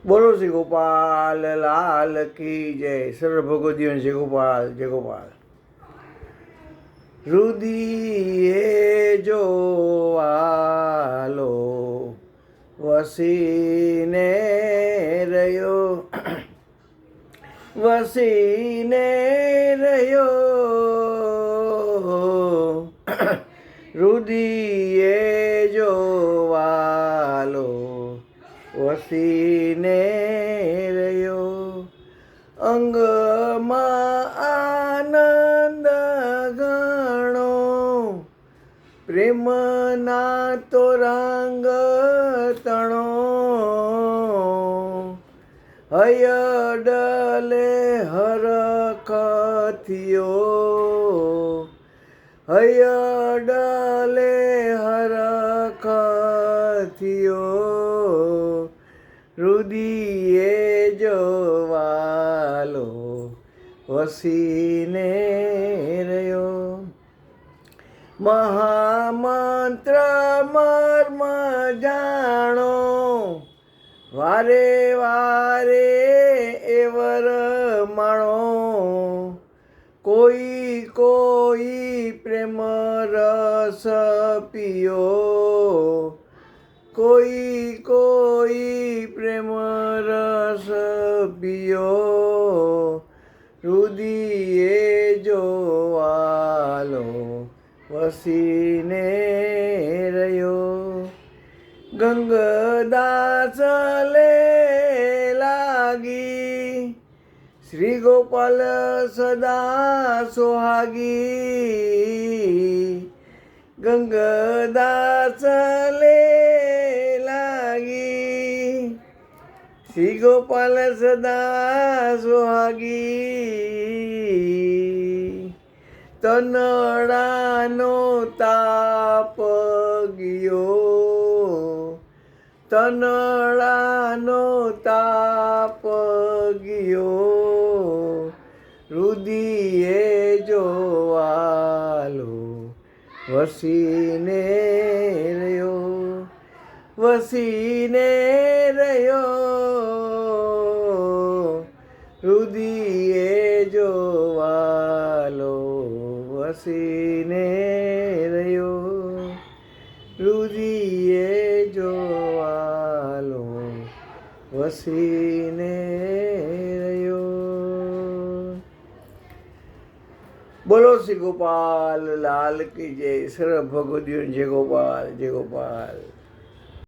બોલો શ્રી ગોપાલ લાલ કી જય. સર્વ ભગવદીઓ જય ગોપાલ જય ગોપાલ. રુદિએ જોવાલો વસીને રહ્યો, વસીને રહ્યો. રુદિએ જોવાલો વસીને રહ્યો. અંગમાં આનંદ ગણો, પ્રેમના તો રંગ તણો. હયડલે હરખથિયો, હયડલે હરખથિયો. રુદિએ જોવાલો વસીને રહ્યો. મહામંત્ર મર્મ જાણો, વારે વારે એવર માણો. કોઈ કોઈ પ્રેમ રસ પીયો, કોઈ કોઈ પ્રેમ રસ પીયો. રુદિએ જોવાલો વસીને રહ્યો. ગંગદાસ લે લાગી, શ્રી ગોપાલ સદા સોહાગી. ગંગદાસ લે લાગી, શ્રી ગોપાલ સદા સોહાગી. તનડાનો તાપ ગયો, તનડાનો તાપ ગયો. રુદિએ જોવાલો વસીને રહ્યો, વસીને રહ્યો. રુદિએ જોવાલો વસીને રહ્યો. રુદિએ જોવાલો વસીને રહ્યો. બોલો શ્રી ગોપાલ લાલ કી જય. સર્વ ભગવદીઓ જય ગોપાલ જય ગોપાલ.